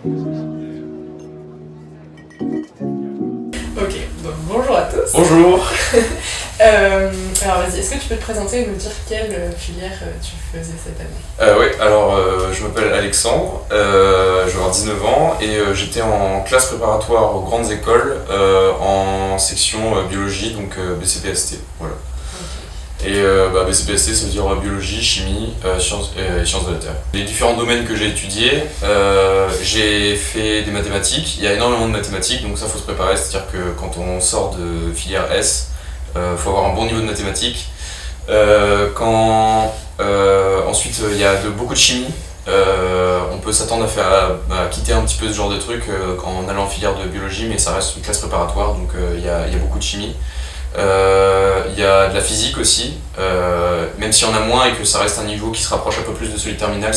Ok, donc bonjour à tous. Bonjour. Alors vas-y, est-ce que tu peux te présenter et nous dire quelle filière tu faisais cette année? Oui, alors je m'appelle Alexandre, je vais avoir 19 ans et j'étais en classe préparatoire aux grandes écoles en section biologie, donc BCPST. Voilà. Okay. Et BCPST, ça veut dire biologie, chimie, sciences de la Terre. Les différents domaines que j'ai étudiés, j'ai fait des mathématiques. Il y a énormément de mathématiques, donc ça faut se préparer, c'est-à-dire que quand on sort de filière S, faut avoir un bon niveau de mathématiques. Ensuite, il y a beaucoup de chimie. On peut s'attendre à quitter un petit peu ce genre de truc en allant en filière de biologie, mais ça reste une classe préparatoire, donc il y a beaucoup de chimie. Il y a de la physique aussi, même s'il y en a moins et que ça reste un niveau qui se rapproche un peu plus de celui de terminale,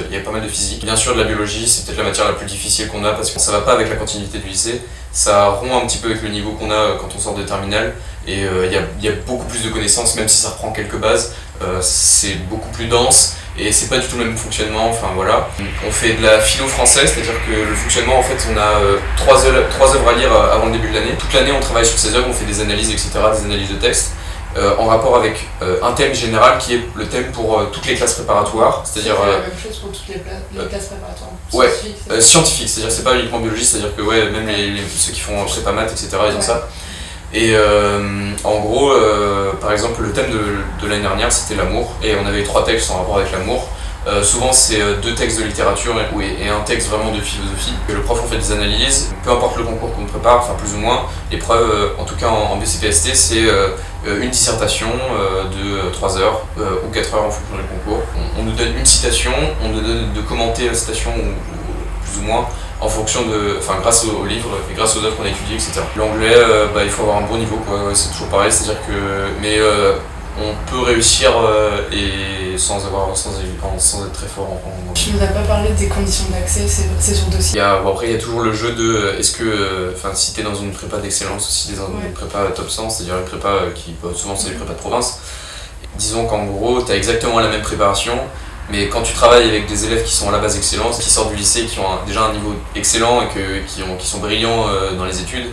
il y a pas mal de physique. Bien sûr, de la biologie, c'est peut-être la matière la plus difficile qu'on a parce que ça va pas avec la continuité du lycée, ça rompt un petit peu avec le niveau qu'on a quand on sort de terminale et il y a beaucoup plus de connaissances, même si ça reprend quelques bases, c'est beaucoup plus dense. Et c'est pas du tout le même fonctionnement, enfin voilà. On fait de la philo française, c'est-à-dire que le fonctionnement, en fait, on a 3 œuvres à lire avant le début de l'année. Toute l'année, on travaille sur ces œuvres, on fait des analyses, etc., des analyses de texte, en rapport avec un thème général qui est le thème pour toutes les classes préparatoires. C'est-à-dire la même chose pour toutes les classes préparatoires. Ouais, scientifique, c'est-à-dire que c'est pas uniquement biologie, c'est-à-dire que ouais, même ceux qui font prépa maths, etc., ils ont ça. Et en gros, par exemple, le thème de l'année dernière, c'était l'amour, et on avait 3 textes en rapport avec l'amour. Souvent, c'est 2 textes de littérature et un texte vraiment de philosophie. Le prof, on fait des analyses, peu importe le concours qu'on prépare, enfin plus ou moins. L'épreuve, en tout cas en BCPST, c'est une dissertation de 3 heures ou 4 heures en fonction du concours. On nous donne une citation, on nous donne de commenter la citation plus ou moins en fonction grâce aux livres et grâce aux œuvres qu'on a étudiées, etc. L'anglais, il faut avoir un bon niveau, quoi. C'est toujours pareil, c'est-à-dire que on peut réussir et sans être très fort en anglais. Tu nous as pas parlé des conditions d'accès, c'est sur dossier. Après, il y a toujours le jeu de est-ce que si t'es dans une prépa d'excellence ou si t'es dans une prépa top 100, c'est-à-dire une prépa qui souvent c'est des prépas de province. Disons qu'en gros, t'as exactement la même préparation. Mais quand tu travailles avec des élèves qui sont à la base excellence, qui sortent du lycée, qui ont déjà un niveau excellent et qui sont brillants dans les études,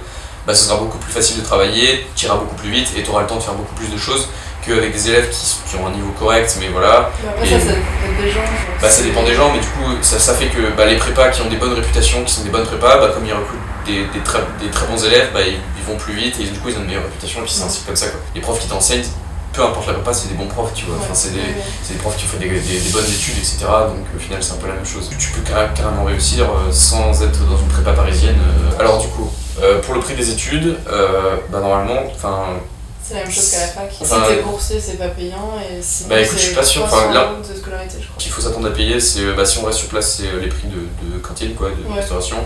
ce sera beaucoup plus facile de travailler, tu iras beaucoup plus vite et tu auras le temps de faire beaucoup plus de choses qu'avec des élèves qui ont un niveau correct, mais voilà. Après, ça dépend des gens. Ça dépend des gens, mais du coup, ça fait que les prépas qui ont des bonnes réputations, qui sont des bonnes prépas, comme ils recrutent des très bons élèves, ils vont plus vite et du coup, ils ont une meilleure réputation et puis c'est ainsi comme ça, quoi. Les profs qui t'enseignent, peu importe la prépa, c'est des bons profs, tu vois. Enfin, c'est des profs qui font des bonnes études, etc. Donc au final, c'est un peu la même chose. Tu peux carrément réussir sans être dans une prépa parisienne. Alors du coup, pour le prix des études, normalement, c'est la même chose qu'à la fac. Si t'es boursier, c'est pas payant et si écoute, je suis pas sûr. Là, de scolarité, je crois. Ce qu'il faut s'attendre à payer, c'est si on reste sur place, c'est les prix de cantine, quoi, de restauration.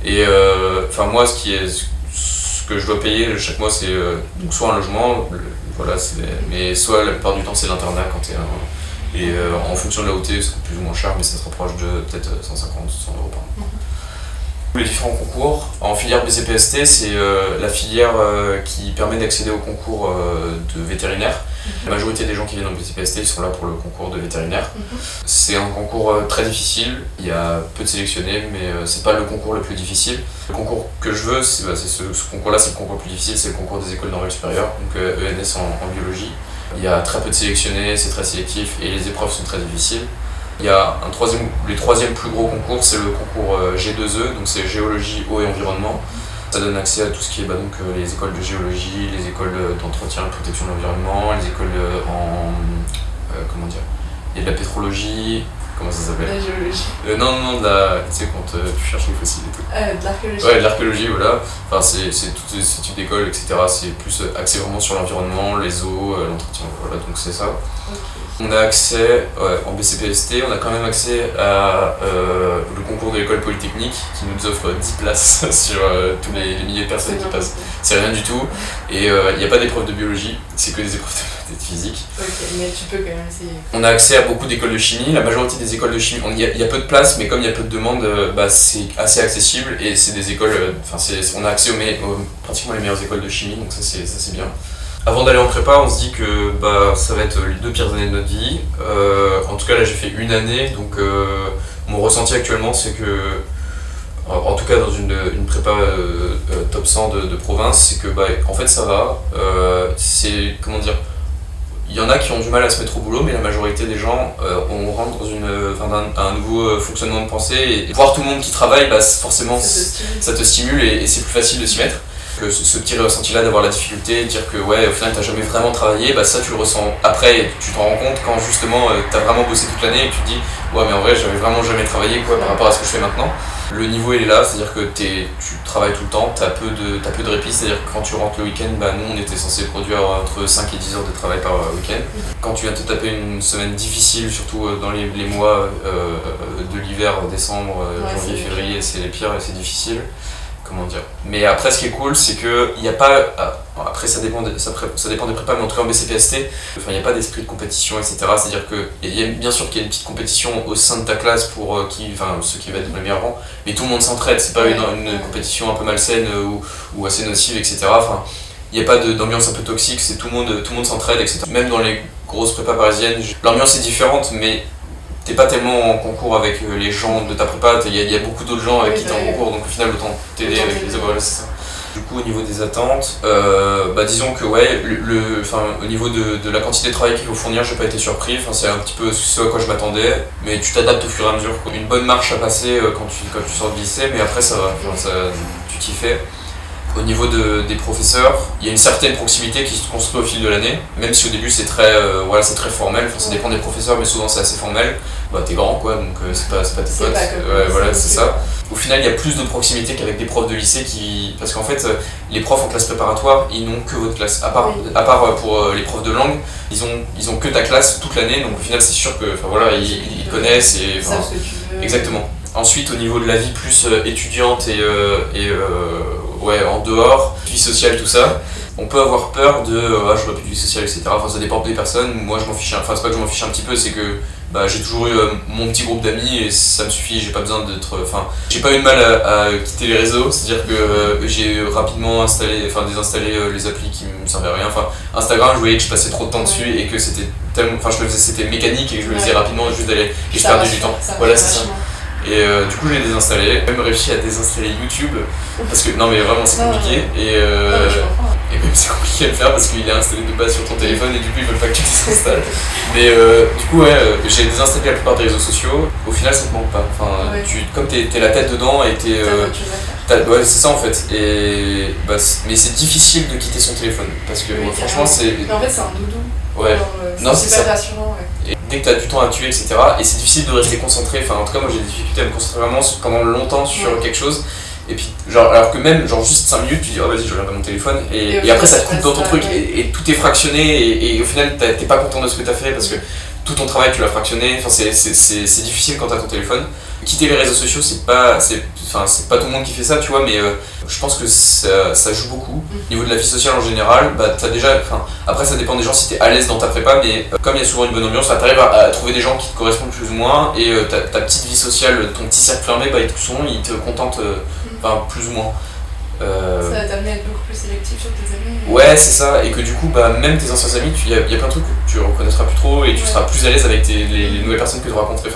Et moi, ce que je dois payer chaque mois, c'est donc soit un logement. Voilà, mais soit la plupart du temps c'est l'internat quand t'es et en fonction de la OT c'est plus ou moins cher mais ça se rapproche de peut-être 150 100 euros par mois. Les différents concours, en filière BCPST c'est la filière qui permet d'accéder au concours de vétérinaire. La majorité des gens qui viennent en BCPST ils sont là pour le concours de vétérinaire. C'est un concours très difficile, il y a peu de sélectionnés mais c'est pas le concours le plus difficile. Le concours que je veux, ce concours-là c'est le concours le plus difficile, c'est le concours des écoles normales supérieures, donc ENS en biologie. Il y a très peu de sélectionnés, c'est très sélectif et les épreuves sont très difficiles. Il y a le troisième plus gros concours, c'est le concours G2E, donc c'est géologie, eau et environnement. Ça donne accès à tout ce qui est les écoles de géologie, les écoles d'entretien et de protection de l'environnement, les écoles il y a de la pétrologie, comment ça s'appelle ? La géologie. Non, tu sais, quand tu cherches les fossiles et tout. De l'archéologie. Ouais, de l'archéologie, voilà. Enfin, c'est toutes ces types d'écoles, etc. C'est plus axé vraiment sur l'environnement, les eaux, l'entretien, voilà, donc c'est ça. Okay. On a accès, en BCPST, on a quand même accès à le concours de l'école polytechnique qui nous offre 10 places sur tous les milliers de personnes qui passent. C'est rien du tout. Et il n'y a pas d'épreuve de biologie, c'est que des épreuves de physique. Ok, mais tu peux quand même essayer. On a accès à beaucoup d'écoles de chimie. La majorité des écoles de chimie, il y a peu de places, mais comme il y a peu de demandes, c'est assez accessible. Et c'est des écoles, on a accès pratiquement les meilleures écoles de chimie, donc ça c'est bien. Avant d'aller en prépa, on se dit que ça va être les 2 pires années de notre vie. En tout cas, là, j'ai fait une année, donc mon ressenti actuellement, c'est que en tout cas dans une prépa top 100 de province, c'est que en fait ça va. C'est, comment dire, il y en a qui ont du mal à se mettre au boulot, mais la majorité des gens, on rentre dans un nouveau fonctionnement de pensée, et voir tout le monde qui travaille, forcément ça te stimule et c'est plus facile de s'y mettre. Que ce petit ressenti là d'avoir la difficulté, dire que ouais, au final t'as jamais vraiment travaillé, ça tu le ressens après et tu t'en rends compte quand justement t'as vraiment bossé toute l'année et que tu te dis ouais, mais en vrai j'avais vraiment jamais travaillé par rapport à ce que je fais maintenant. Le niveau il est là, c'est-à-dire que tu travailles tout le temps, t'as peu de répit, c'est-à-dire que quand tu rentres le week-end, nous on était censé produire entre 5 et 10 heures de travail par week-end. Quand tu viens de te taper une semaine difficile, surtout dans les mois de l'hiver, décembre, janvier, février, c'est les pires et c'est difficile. Comment dire. Mais après, ce qui est cool, c'est que il n'y a pas. Après, ça dépend des prépas, mais en tout cas en BCPST, il n'y a pas d'esprit de compétition, etc. C'est-à-dire que, bien sûr qu'il y a une petite compétition au sein de ta classe pour ceux qui vont être dans les meilleurs rangs, mais tout le monde s'entraide, c'est pas une compétition un peu malsaine ou assez nocive, etc. Il n'y a pas d'ambiance un peu toxique, c'est tout le monde s'entraide, etc. Même dans les grosses prépas parisiennes, l'ambiance est différente, mais t'es pas tellement en concours avec les gens de ta prépa, il y a beaucoup d'autres gens avec qui t'es en concours, donc au final autant t'aider avec les autres, voilà, c'est ça. Du coup au niveau des attentes, disons que ouais, au niveau de la quantité de travail qu'il faut fournir, j'ai pas été surpris, c'est un petit peu ce à quoi je m'attendais, mais tu t'adaptes au fur et à mesure, quoi. Une bonne marche à passer quand tu sors du lycée, mais après ça va, tu t'y fais. Au niveau des professeurs, il y a une certaine proximité qui se construit au fil de l'année, même si au début c'est très formel, ça dépend des professeurs, mais souvent c'est assez formel. T'es grand quoi, donc c'est pas tes potes, voilà, c'est ça. Au final il y a plus de proximité qu'avec des profs de lycée parce qu'en fait les profs en classe préparatoire, ils n'ont que votre classe, à part pour les profs de langue, ils ont que ta classe toute l'année, donc au final c'est sûr que ils connaissent et savent ce que tu veux. Exactement. Ensuite, au niveau de la vie plus étudiante et en dehors, vie sociale, tout ça, on peut avoir peur de j'aurais plus de vie sociale, etc. Ça dépend des personnes. Moi, je m'en fiche. C'est pas que je m'en fiche un petit peu, c'est que j'ai toujours eu mon petit groupe d'amis et ça me suffit. J'ai pas besoin d'être. J'ai pas eu de mal à quitter les réseaux, c'est-à-dire que j'ai rapidement désinstallé les applis qui me servaient à rien. Instagram, je voyais que je passais trop de temps dessus et que c'était tellement. C'était mécanique et que je le faisais rapidement juste d'aller. Et je perdais du temps. Voilà, c'est ça. Et du coup, je l'ai désinstallé. J'ai même réussi à désinstaller YouTube parce que non, mais vraiment, c'est compliqué. Et même c'est compliqué à le faire parce qu'il est installé de base sur ton téléphone et du coup, ils veulent pas que tu désinstalles. Mais du coup, j'ai désinstallé la plupart des réseaux sociaux. Au final, ça te manque pas. Comme t'es la tête dedans et c'est ça en fait. Mais c'est difficile de quitter son téléphone parce que franchement, c'est. Mais en fait, c'est un doudou. Ouais. C'est super rassurant. Et dès que tu as du temps à tuer, etc. Et c'est difficile de rester concentré. En tout cas, moi j'ai des difficultés à me concentrer vraiment pendant longtemps sur quelque chose. Et puis, alors que même juste 5 minutes, tu dis vas-y, je regarde mon téléphone. Et après, ça te coupe dans ton truc. Et tout est fractionné. Et au final, t'es pas content de ce que t'as fait parce que tout ton travail, tu l'as fractionné. C'est difficile quand t'as ton téléphone. Quitter les réseaux sociaux, c'est pas tout le monde qui fait ça, tu vois, mais je pense que ça joue beaucoup. Au niveau de la vie sociale en général, t'as déjà. Après, ça dépend des gens si t'es à l'aise dans ta prépa, mais comme il y a souvent une bonne ambiance, t'arrives à trouver des gens qui te correspondent plus ou moins, et ta petite vie sociale, ton petit cercle fermé, ils te contentent plus ou moins. Ça va t'amener à être beaucoup plus sélectif sur tes amis. Ouais, c'est ça, et que du coup, même tes anciens amis, il y a plein de trucs que tu reconnaîtras plus trop et tu seras plus à l'aise avec les nouvelles personnes que tu rencontres. Tu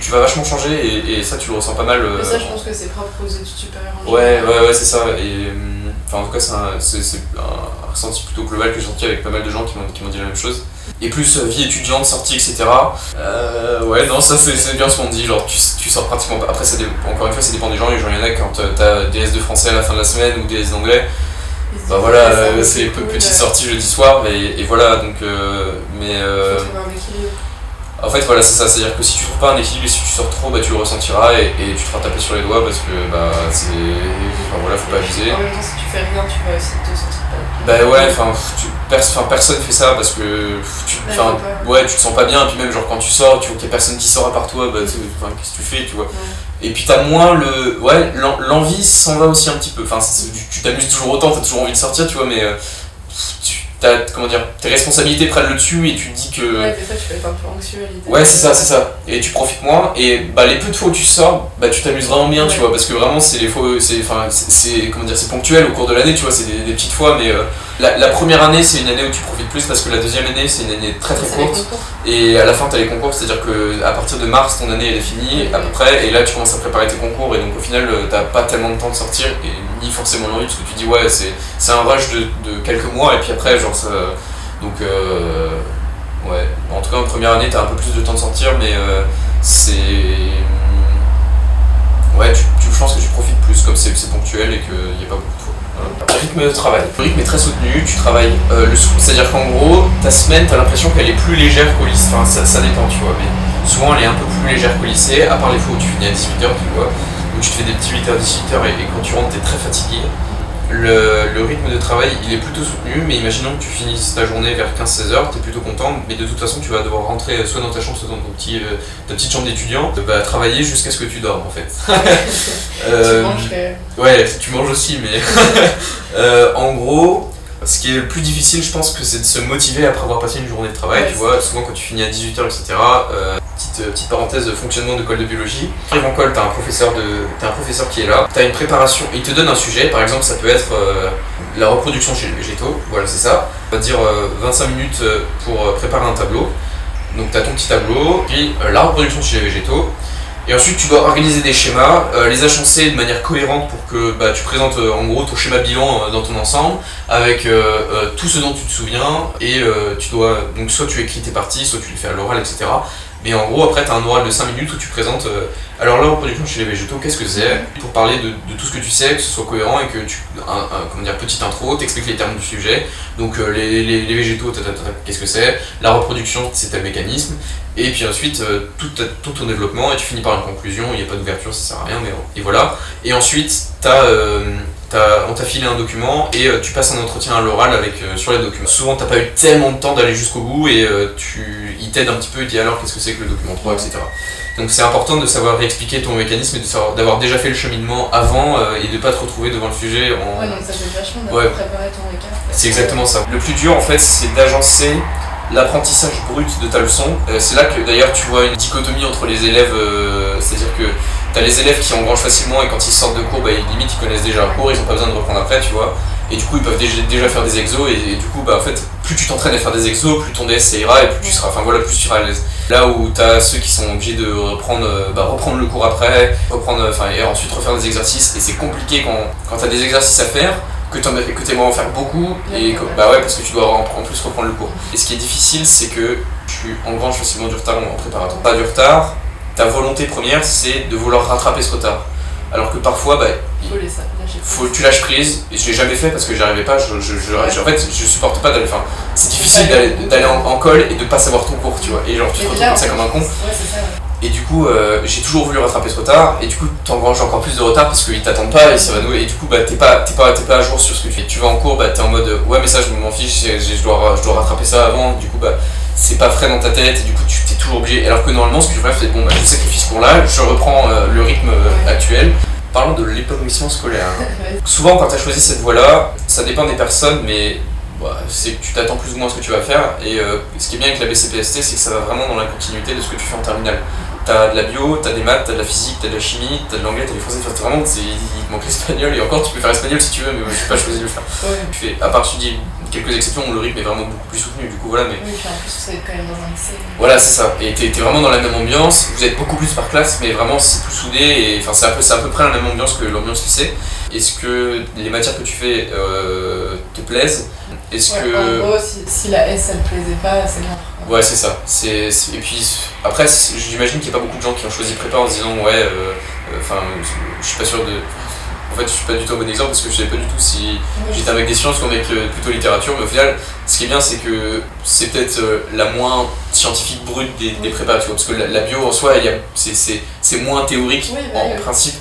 vas vachement changer et ça, tu le ressens pas mal. Mais ça, je pense que c'est propre aux études supérieures. Ouais, c'est ça. Et en tout cas, c'est un ressenti plutôt global que j'ai senti avec pas mal de gens qui m'ont dit la même chose. Et plus vie étudiante, sortie, etc. Ça c'est bien ce qu'on dit, genre tu sors pratiquement pas. Après, encore une fois, ça dépend des gens. Il y en a quand t'as DS de français à la fin de la semaine ou DS d'anglais. C'est petite sortie jeudi soir et voilà, donc en fait voilà, c'est ça, c'est-à-dire que si tu trouves pas un équilibre et si tu sors trop, tu le ressentiras et tu te feras taper sur les doigts parce que faut pas abuser. En même temps, si tu fais rien, tu vas aussi te sentir pas. Personne fait ça parce que tu te sens pas bien, et puis même quand tu sors, tu vois qu'il y a personne qui sort à part toi, qu'est-ce que tu fais, tu vois. Et puis t'as moins l'envie s'en va aussi un petit peu, tu t'amuses toujours autant, t'as toujours envie de sortir, tu vois, mais tes responsabilités prennent le dessus et tu te dis que. Ouais, des fois tu peux être un peu anxieux à l'idée. Ouais, c'est ça. Et tu profites moins. Et les peu de fois où tu sors, tu t'amuses vraiment bien, tu vois, parce que vraiment c'est les fois, c'est ponctuel au cours de l'année, tu vois, c'est des petites fois, mais La première année, c'est une année où tu profites plus parce que la deuxième année, c'est une année très très courte. Et à la fin, tu as les concours, c'est-à-dire qu'à partir de mars, ton année elle est finie à peu près. Et là, tu commences à préparer tes concours. Et donc au final, t'as pas tellement de temps de sortir, et ni forcément l'envie, parce que tu dis, ouais, c'est un rush de quelques mois. Et puis après, genre ça. Donc, ouais. En tout cas, en première année, t'as un peu plus de temps de sortir, mais c'est. Ouais, je pense que tu profites plus, comme c'est ponctuel et qu'il n'y a pas beaucoup de fois. Voilà. Le rythme de travail. Le rythme est très soutenu, tu travailles le soir. C'est-à-dire qu'en gros, ta semaine, t'as l'impression qu'elle est plus légère qu'au lycée. Enfin, ça dépend, tu vois, mais souvent elle est un peu plus légère qu'au lycée, à part les fois où tu finis à 18h, tu vois, où tu te fais des petits 8h, 18h et quand tu rentres, t'es très fatigué. Le rythme de travail, il est plutôt soutenu, mais imaginons que tu finisses ta journée vers 15-16h, t'es plutôt content, mais de toute façon, tu vas devoir rentrer soit dans ta chambre, soit dans ta petite chambre d'étudiant, travailler jusqu'à ce que tu dormes en fait. Tu manges Ouais, tu manges aussi, mais en gros, ce qui est le plus difficile, je pense que c'est de se motiver après avoir passé une journée de travail, tu vois, souvent quand tu finis à 18h, etc. Petite parenthèse de fonctionnement de colle de biologie. Tu arrives en colle, t'as un professeur qui est là, t'as une préparation, il te donne un sujet, par exemple ça peut être la reproduction chez les végétaux, voilà c'est ça. On va dire 25 minutes pour préparer un tableau, donc t'as ton petit tableau, puis la reproduction chez les végétaux, et ensuite tu dois organiser des schémas, les agencer de manière cohérente pour que tu présentes en gros ton schéma bilan dans ton ensemble, avec tout ce dont tu te souviens, et tu dois, donc soit tu écris tes parties, soit tu les fais à l'oral, etc. Mais en gros, après, tu as un oral de 5 minutes où tu présentes alors la reproduction chez les végétaux, qu'est-ce que c'est, pour parler de tout ce que tu sais, que ce soit cohérent et que petite intro, t'expliques les termes du sujet. Donc les végétaux, qu'est-ce que c'est, la reproduction, c'est tel mécanisme, et puis ensuite tout ton développement, et tu finis par une conclusion, il n'y a pas d'ouverture, ça sert à rien, mais et voilà. Et ensuite, on t'a filé un document et tu passes un entretien à l'oral sur les documents. Souvent, t'as pas eu tellement de temps d'aller jusqu'au bout et il t'aide un petit peu, il dit alors qu'est-ce que c'est que le document 3, etc. Donc c'est important de savoir réexpliquer ton mécanisme et d'avoir déjà fait le cheminement avant et de pas te retrouver devant le sujet en... Ouais, donc ça fait vachement d'avoir préparé ton récap. C'est exactement ça. Le plus dur en fait, c'est d'agencer l'apprentissage brut de ta leçon. C'est là que d'ailleurs tu vois une dichotomie entre les élèves, c'est-à-dire que t'as les élèves qui engrangent facilement et quand ils sortent de cours, limite ils connaissent déjà le cours, ils ont pas besoin de reprendre après, tu vois. Et du coup ils peuvent déjà faire des exos et du coup en fait plus tu t'entraînes à faire des exos, plus ton DS ça ira et plus tu seras, plus tu seras à l'aise. Là où t'as ceux qui sont obligés de reprendre le cours après, et ensuite refaire des exercices, et c'est compliqué quand t'as des exercices à faire, que t'aimerais en faire beaucoup, et parce que tu dois en plus reprendre le cours. Et ce qui est difficile, c'est que tu engranges facilement du retard en préparatoire. Pas du retard, ta volonté première c'est de vouloir rattraper ce retard. Alors que parfois, tu lâches prise, et je l'ai jamais fait parce que j'y arrivais pas, en fait je supporte pas d'aller, c'est difficile d'aller en colle et de pas savoir ton cours, tu vois, et genre tu te retrouves comme ça comme un con. Et du coup, j'ai toujours voulu rattraper ce retard, et du coup, t'engranges encore plus de retard parce qu'ils t'attendent pas, ils s'évanouissent, et du coup, t'es pas à jour sur ce que tu fais. Tu vas en cours, t'es en mode ouais, mais ça, je m'en fiche, je dois rattraper ça avant, du coup, c'est pas frais dans ta tête, et du coup, tu t'es toujours obligé. Alors que normalement, ce que je ferais, c'est je sacrifie ce cours-là, je reprends le rythme actuel. Parlons de l'épanouissement scolaire. Souvent, quand tu as choisi cette voie-là, ça dépend des personnes, mais c'est que tu t'attends plus ou moins à ce que tu vas faire. Et ce qui est bien avec la BCPST, c'est que ça va vraiment dans la continuité de ce que tu fais en terminale. T'as de la bio, t'as des maths, t'as de la physique, t'as de la chimie, t'as de l'anglais, t'as du français, vraiment, il te manque l'espagnol, et encore tu peux faire espagnol si tu veux, mais je n'ai pas choisi de le faire. Ouais. À part tu dis quelques exceptions où le rythme est vraiment beaucoup plus soutenu, du coup voilà. Mais... Oui, puis en plus vous êtes quand même dans un lycée. Voilà, c'est ça, et t'es vraiment dans la même ambiance, vous êtes beaucoup plus par classe, mais vraiment c'est plus soudé, et c'est à peu près la même ambiance que l'ambiance lycée. Est-ce que les matières que tu fais te plaisent? En gros, si la S elle plaisait pas, c'est mort. Ouais, c'est ça. Et puis après, j'imagine qu'il n'y a pas beaucoup de gens qui ont choisi prépa en se disant je suis pas sûr de. En fait, je suis pas du tout un bon exemple parce que je savais pas du tout si j'étais avec des sciences ou avec plutôt littérature, mais au final, ce qui est bien, c'est que c'est peut-être la moins scientifique brute des prépas, tu vois, parce que la bio en soi, c'est moins théorique en principe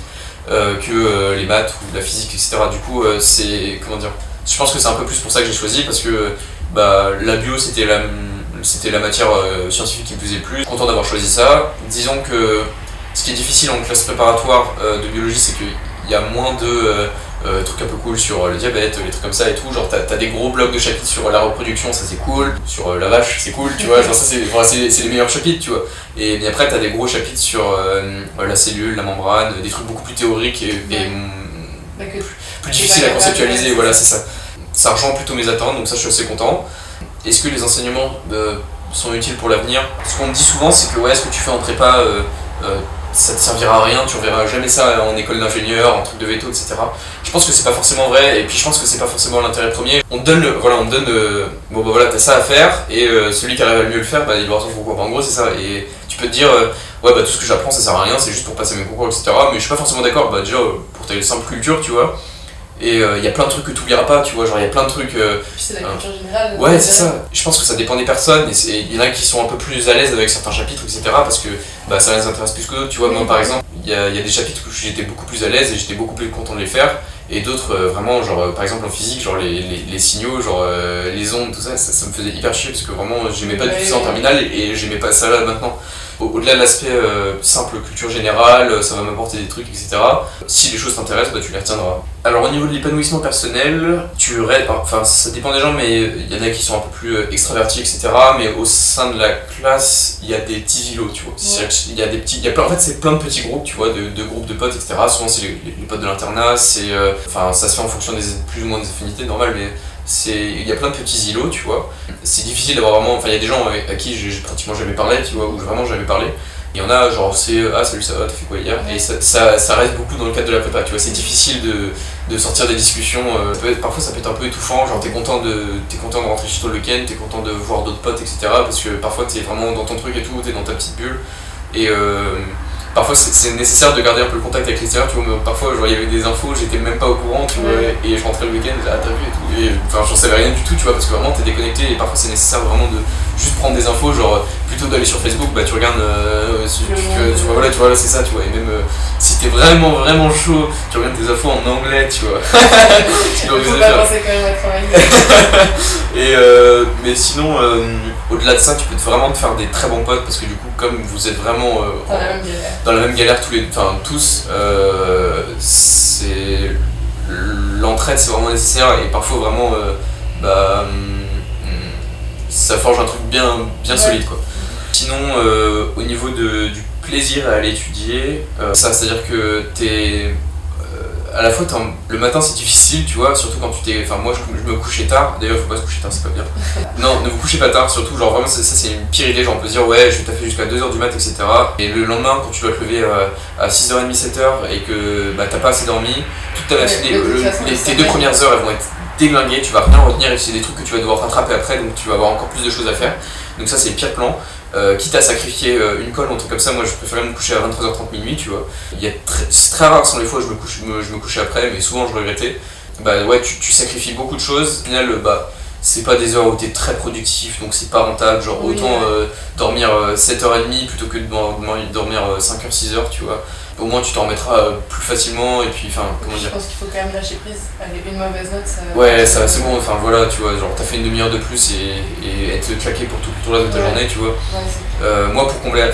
que les maths ou la physique, etc. Du coup, je pense que c'est un peu plus pour ça que j'ai choisi, parce que la bio c'était la matière scientifique qui me plaisait le plus. Content d'avoir choisi ça. Disons que ce qui est difficile en classe préparatoire de biologie, c'est qu'il y a moins de trucs un peu cool sur le diabète, les trucs comme ça et tout. Genre t'as des gros blocs de chapitres sur la reproduction, ça c'est cool. Sur la vache, c'est cool, tu vois. Genre ça c'est les meilleurs chapitres, tu vois. Mais après t'as des gros chapitres sur la cellule, la membrane, des trucs beaucoup plus théoriques et plus difficiles à conceptualiser. Voilà, c'est ça. ça rejoint plutôt mes attentes, donc ça je suis assez content. Est-ce que les enseignements sont utiles pour l'avenir? Ce qu'on me dit souvent, c'est que ouais, ce que tu fais en prépa, ça te servira à rien, tu reverras jamais ça en école d'ingénieur, en truc de veto, etc. Je pense que c'est pas forcément vrai, et puis je pense que c'est pas forcément l'intérêt premier. On te donne, bon bah voilà, t'as ça à faire, et celui qui arrive à le mieux le faire, bah il aura son concours. En gros, c'est ça, et tu peux te dire, ouais, bah tout ce que j'apprends ça sert à rien, c'est juste pour passer mes concours, etc. Mais je suis pas forcément d'accord, bah déjà, pour ta simple culture, tu vois. Et il y a plein de trucs que tu oublieras pas, tu vois, genre il y a plein de trucs. Puis c'est la culture générale. Ouais, c'est ça. Je pense que ça dépend des personnes, et il y en a qui sont un peu plus à l'aise avec certains chapitres, etc. Parce que bah, ça les intéresse plus que d'autres, tu vois. Moi par exemple, il y a des chapitres où j'étais beaucoup plus à l'aise et j'étais beaucoup plus content de les faire, et d'autres vraiment, genre par exemple en physique, genre les signaux, genre les ondes, tout ça, ça me faisait hyper chier parce que vraiment j'aimais pas du tout ça en terminale et j'aimais pas ça là maintenant. Au-delà de l'aspect simple culture générale, ça va m'apporter des trucs, etc. Si les choses t'intéressent, bah, tu les retiendras. Alors au niveau de l'épanouissement personnel, enfin ça dépend des gens, mais il y en a qui sont un peu plus extravertis, etc. Mais au sein de la classe, il y a des petits îlots, tu vois. Ouais. En fait, c'est plein de petits groupes, tu vois, de groupes de potes, etc. Souvent c'est les potes de l'internat, enfin ça se fait en fonction des plus ou moins des affinités normales, mais il y a plein de petits îlots, tu vois. C'est difficile d'avoir vraiment, enfin il y a des gens à qui j'ai pratiquement jamais parlé, tu vois, ou vraiment jamais parlé. Il y en a, genre c'est ah salut, ça va, t'as fait quoi hier? Et ça reste beaucoup dans le cadre de la prépa, tu vois. C'est difficile de sortir des discussions, parfois ça peut être un peu étouffant, genre t'es content de rentrer chez toi le week-end, t'es content de voir d'autres potes, etc. Parce que parfois t'es vraiment dans ton truc et tout, t'es dans ta petite bulle. Et parfois c'est nécessaire de garder un peu le contact avec l'extérieur, tu vois. Mais parfois genre il y avait des infos, j'étais même pas au courant, tu vois. Et je rentrais le week-end, ah t'as vu et tout. Et enfin j'en savais rien du tout, tu vois, parce que vraiment t'es déconnecté, et parfois c'est nécessaire vraiment de juste prendre des infos, genre plutôt d'aller sur Facebook, bah tu regardes, voilà, tu vois, là c'est ça, tu vois. Et même si t'es vraiment vraiment chaud, tu regardes tes infos en anglais, tu vois. Il faut pas penser quand même à travailler. Et mais sinon, au-delà de ça, tu peux vraiment te faire des très bons potes, parce que du coup, comme vous êtes vraiment dans la même galère tous, l'entraide c'est vraiment nécessaire, et parfois vraiment ça forge un truc bien solide, quoi. Sinon, au niveau du plaisir à aller étudier, c'est-à-dire que à la fois le matin c'est difficile, tu vois, surtout quand enfin moi je me couchais tard, d'ailleurs faut pas se coucher tard, c'est pas bien. Non, ne vous couchez pas tard, surtout, genre vraiment ça c'est une pire idée, genre on peut se dire ouais je vais taffer jusqu'à 2h du mat, etc. Et le lendemain quand tu dois te lever à 6h30, 7h et que bah, t'as pas assez dormi, toute ta matinée, tes 2 premières heures elles vont être déglinguées, tu vas rien retenir, et c'est des trucs que tu vas devoir rattraper après, donc tu vas avoir encore plus de choses à faire. Donc ça c'est le pire plan. Quitte à sacrifier une colle ou un truc comme ça, moi je préférais me coucher à 23h30 minuit, tu vois. C'est très rare, sont les fois où je me couchais après, mais souvent je regrettais. Bah ouais, tu sacrifies beaucoup de choses. Au final, bah c'est pas des heures où t'es très productif, donc c'est pas rentable. Genre autant dormir 7h30 plutôt que de dormir 5h, 6h, tu vois. Au moins tu t'en remettras plus facilement, et puis enfin comment dire. Je pense qu'il faut quand même lâcher prise. Avec une mauvaise note, ça. Ouais, ça c'est bon, enfin voilà, tu vois, genre t'as fait une demi-heure de plus et être claqué pour tout le reste de ta journée, tu vois. Moi pour combler,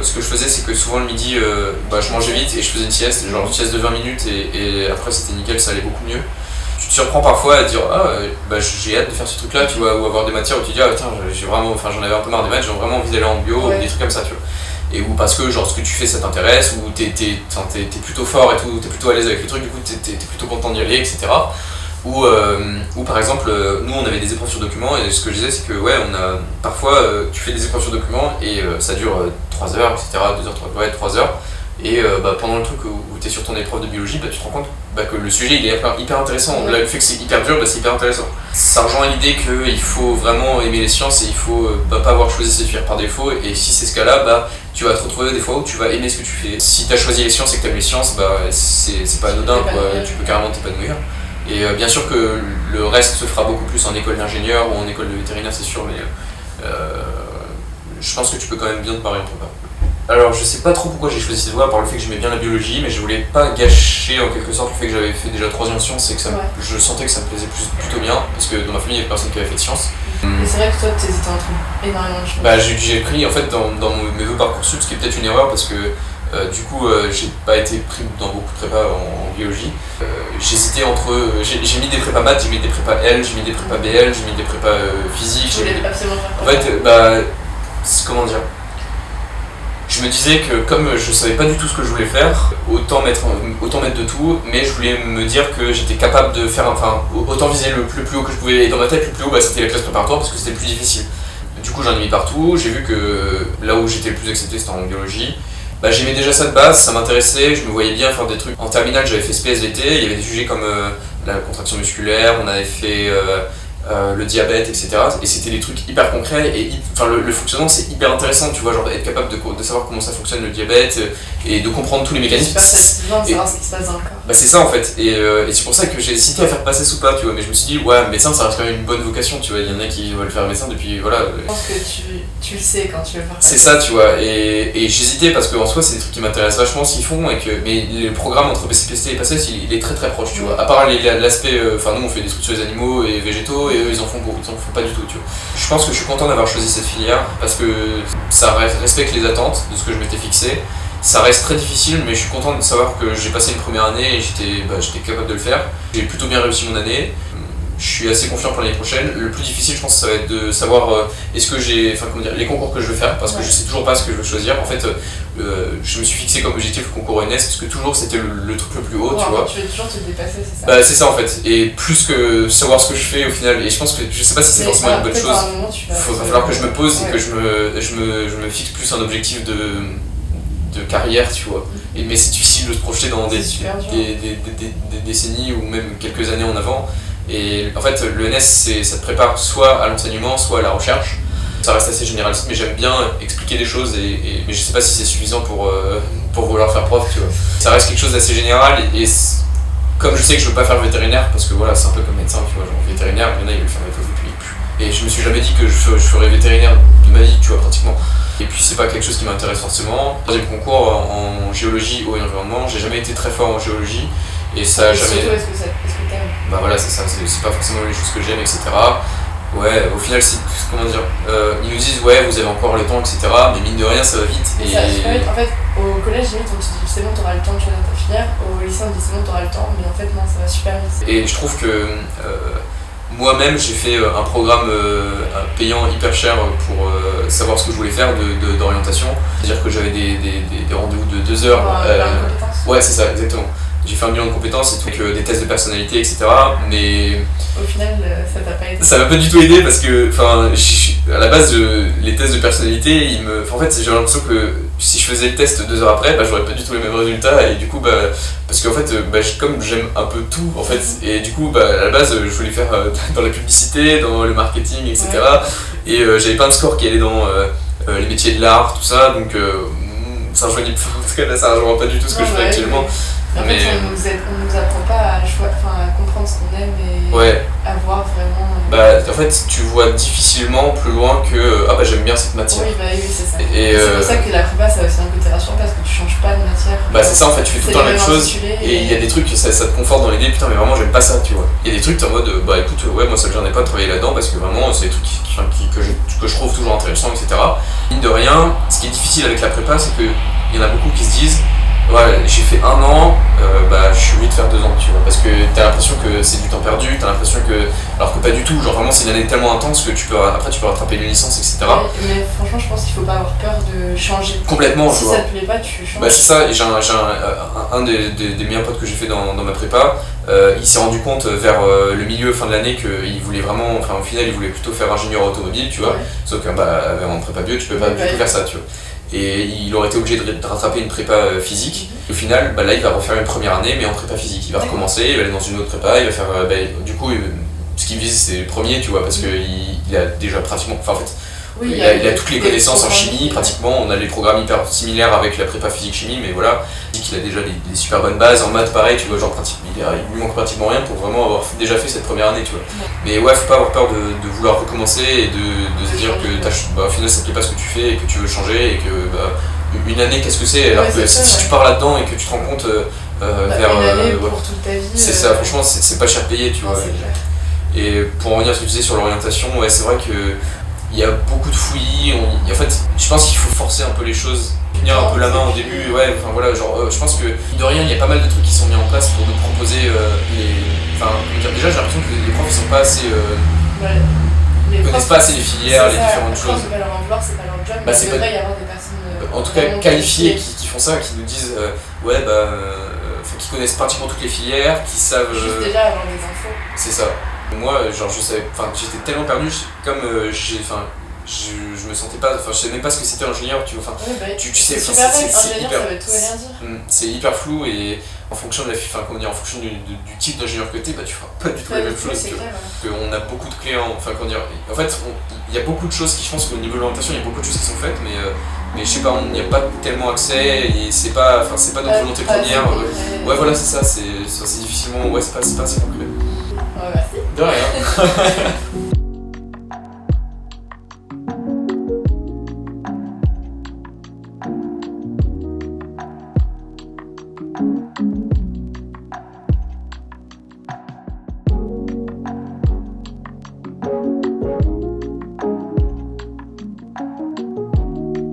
ce que je faisais, c'est que souvent le midi, je mangeais vite et je faisais une sieste, genre une sieste de 20 minutes, et après c'était nickel, ça allait beaucoup mieux. Tu te surprends parfois à dire j'ai hâte de faire ce truc là, tu vois, ou avoir des matières où tu dis tiens, j'en avais un peu marre des maths, j'ai vraiment envie d'aller en bio, ou des trucs comme ça, tu vois. Et ou parce que genre ce que tu fais ça t'intéresse, ou t'es plutôt fort et tout, t'es plutôt à l'aise avec le truc, du coup t'es plutôt content d'y aller, etc. Ou par exemple, nous on avait des épreuves sur documents, et ce que je disais c'est que parfois tu fais des épreuves sur documents et ça dure 3 heures, etc. 3 heures. Et pendant le truc où tu es sur ton épreuve de biologie, tu te rends compte que le sujet il est hyper intéressant. Là, le fait que c'est hyper dur, c'est hyper intéressant. Ça rejoint l'idée qu'il faut vraiment aimer les sciences, et il faut pas avoir choisi ses filières par défaut. Et si c'est ce cas-là, tu vas te retrouver des fois où tu vas aimer ce que tu fais. Si tu as choisi les sciences et que tu aimes les sciences, c'est pas anodin, quoi. Tu peux carrément t'épanouir. Et bien sûr que le reste se fera beaucoup plus en école d'ingénieur ou en école de vétérinaire, c'est sûr, mais je pense que tu peux quand même bien te parer en prépa. Alors je sais pas trop pourquoi j'ai choisi cette voie, à part le fait que j'aimais bien la biologie, mais je voulais pas gâcher en quelque sorte le fait que j'avais fait déjà 3e sciences, et que je sentais que ça me plaisait plutôt bien, parce que dans ma famille il y avait personne qui avait fait de sciences. Mais c'est vrai que toi t'hésitais entre énormément de choses. J'ai pris en fait dans mes vœux Parcoursup, ce qui est peut-être une erreur, parce que du coup j'ai pas été pris dans beaucoup de prépas en biologie. J'hésitais entre j'ai mis des prépas maths, j'ai mis des prépas L, j'ai mis des prépas BL, j'ai mis des prépas physique. Je voulais absolument faire en fait comment dire, je je me disais que comme je savais pas du tout ce que je voulais faire, autant mettre de tout, mais je voulais me dire que j'étais capable de faire, enfin, autant viser le plus haut que je pouvais. Et dans ma tête, le plus haut, c'était la classe préparatoire parce que c'était le plus difficile. Du coup, j'en ai mis partout. J'ai vu que là où j'étais le plus accepté, c'était en biologie. J'aimais déjà ça de base, ça m'intéressait, je me voyais bien faire des trucs. En terminale, j'avais fait SPSVT, il y avait des sujets comme la contraction musculaire, on avait fait le diabète, etc. Et c'était des trucs hyper concrets et le fonctionnement c'est hyper intéressant, tu vois, genre être capable de savoir comment ça fonctionne le diabète et de comprendre tous les mécanismes. C'est super satisfaisant de savoir ce qui se passe dans le corps. C'est ça en fait, et c'est pour ça que j'ai hésité à faire PACES ou pas, tu vois, mais je me suis dit, ouais, médecin ça reste quand même une bonne vocation, tu vois, il y en a qui veulent faire médecin depuis, voilà. Je pense que tu le sais quand tu veux faire c'est ça, tu vois, et j'hésitais parce qu'en soi c'est des trucs qui m'intéressent vachement ce qu'ils font, mais le programme entre BCPST et PACES il est très très proche, tu vois, à part l'aspect, nous on fait des trucs sur les animaux et végétaux, et eux ils en font pas du tout, tu vois. Je pense que je suis content d'avoir choisi cette filière parce que ça respecte les attentes de ce que je m'étais fixé. Ça reste très difficile, mais je suis content de savoir que j'ai passé une première année et j'étais capable de le faire. J'ai plutôt bien réussi mon année. Je suis assez confiant pour l'année prochaine. Le plus difficile, je pense, ça va être de savoir est-ce que les concours que je veux faire, parce que je sais toujours pas ce que je veux choisir. En fait, je me suis fixé comme objectif le concours ENS parce que toujours c'était le truc le plus haut, tu vois. Tu veux toujours te dépasser, c'est ça. C'est ça en fait. Et plus que savoir ce que je fais au final. Et je pense que je sais pas si c'est forcément une bonne chose. Il va falloir que je me pose et que je me fixe plus un objectif de carrière, tu vois. Mais c'est difficile de se projeter dans des décennies ou même quelques années en avant. Et en fait, l'ENS, ça te prépare soit à l'enseignement, soit à la recherche. Ça reste assez généraliste, mais j'aime bien expliquer des choses, mais je sais pas si c'est suffisant pour vouloir faire prof, tu vois. Ça reste quelque chose d'assez général, et comme je sais que je veux pas faire vétérinaire, parce que voilà, c'est un peu comme médecin, tu vois, genre vétérinaire, il y en a, ils veulent faire médecin depuis plus. Et je me suis jamais dit que je ferais vétérinaire de ma vie, tu vois, pratiquement. Et puis c'est pas quelque chose qui m'intéresse forcément. Troisième concours en géologie, eau et environnement, j'ai jamais été très fort en géologie. Et ça a jamais. Surtout, est-ce que t'aimes ? Voilà, c'est ça, c'est pas forcément les choses que j'aime, etc. Ouais, au final, comment dire, ils nous disent, ouais, vous avez encore le temps, etc. Mais mine de rien, ça va vite. Et ça va vite. En fait, au collège, limite, on te dit, c'est bon, t'auras le temps de choisir ta filière. Au lycée, on te dit, c'est bon, t'auras le temps. Mais en fait, non, ça va super vite. Et je trouve que moi-même, j'ai fait un programme payant hyper cher pour savoir ce que je voulais faire d'orientation. C'est-à-dire que j'avais des rendez-vous de 2 heures. Ouais, c'est ça, exactement. J'ai fait un bilan de compétences et tout, des tests de personnalité, etc. Mais au final, ça t'a pas aidé. Ça m'a pas du tout aidé parce que, à la base, les tests de personnalité, en fait, j'ai l'impression que si je faisais le test 2 heures après, j'aurais pas du tout les mêmes résultats. Et du coup, parce qu'en fait, comme j'aime un peu tout, en fait, et du coup, à la base, je voulais faire dans la publicité, dans le marketing, etc. Ouais. Et j'avais pas un score qui allait dans les métiers de l'art, tout ça, donc ça rejoignait pas du tout ce que je fais actuellement. En fait, on nous apprend pas à comprendre ce qu'on aime et à voir vraiment. En fait, tu vois difficilement plus loin que j'aime bien cette matière. Oui, c'est ça. Et c'est pour ça que la prépa, ça a aussi un côté rassurant parce que tu changes pas de matière. C'est ça en fait, tu fais tout le temps la même chose et il y a des trucs, ça te conforte dans l'idée, putain, mais vraiment j'aime pas ça, tu vois. Il y a des trucs, t'es en mode, écoute, moi ça j'en ai pas travaillé là-dedans parce que vraiment c'est des trucs que je trouve toujours intéressants, etc. Mine de rien, ce qui est difficile avec la prépa, c'est qu'il y en a beaucoup qui se disent. Ouais, j'ai fait 1 an, je suis obligé de faire 2 ans, tu vois, parce que t'as l'impression que c'est du temps perdu, t'as l'impression que. Alors que pas du tout, genre vraiment c'est une année tellement intense que après tu peux rattraper une licence, etc. Mais franchement, je pense qu'il faut pas avoir peur de changer. Complètement, si je vois. Si ça te plaît pas, tu changes. C'est ça, et j'ai un des meilleurs potes que j'ai fait dans ma prépa, il s'est rendu compte vers le milieu, fin de l'année, qu'il voulait vraiment. Au final, il voulait plutôt faire ingénieur automobile, tu vois, sauf que en prépa bio, tu peux pas du tout faire ça, tu vois. Et il aurait été obligé de rattraper une prépa physique. Au final, là, il va refaire une première année, mais en prépa physique. Il va recommencer, il va aller dans une autre prépa, il va faire. Du coup, ce qu'il vise, c'est le premier, tu vois, parce qu'il a déjà pratiquement. En fait, il a toutes les connaissances en chimie, pratiquement. On a les programmes hyper similaires avec la prépa physique-chimie, mais voilà. Il dit qu'il a déjà des super bonnes bases. En maths, pareil, tu vois, genre, il lui manque pratiquement rien pour vraiment avoir déjà fait cette première année, tu vois. Mais ouais, faut pas avoir peur de vouloir recommencer et de se dire que au final ça te plaît pas ce que tu fais et que tu veux changer et que une année qu'est-ce que c'est alors que si tu pars là-dedans et que tu te rends compte vers une année pour toute ta vie, c'est ça, franchement c'est pas cher payé, tu vois. Et pour en revenir à ce que tu disais sur l'orientation, c'est vrai que il y a beaucoup de fouillis, en fait je pense qu'il faut forcer un peu les choses, tenir un peu la main au début, je pense que de rien il y a pas mal de trucs qui sont mis en place pour nous proposer déjà j'ai l'impression que les profs ils sont pas assez connaissent pas assez les filières, les différentes choses. Je pense que leur en vouloir, c'est pas leur job, mais il devrait y avoir des personnes en tout cas qualifiés qui font ça, qui nous disent ouais bah qui connaissent pratiquement toutes les filières, qui savent juste déjà avoir des infos. C'est ça. Moi genre je savais, enfin j'étais tellement perdu comme je me sentais pas, enfin je savais même pas ce que c'était ingénieur, tu vois, enfin oui, bah, tu sais, c'est enfin, super c'est ingénieur, hyper, ça veut tout et rien dire. c'est hyper flou et en fonction de en fonction du type d'ingénieur que t'es, bah tu feras pas du tout la même chose. On a beaucoup de clients, enfin comment dire, en fait il y a beaucoup de choses qui, je pense qu'au niveau de l'orientation il y a beaucoup de choses qui sont faites, mais je sais pas, on n'y a pas tellement accès et c'est pas notre volonté première. Ouais voilà c'est ça, c'est difficilement, ouais c'est pas assez concret. Ouais merci. De rien.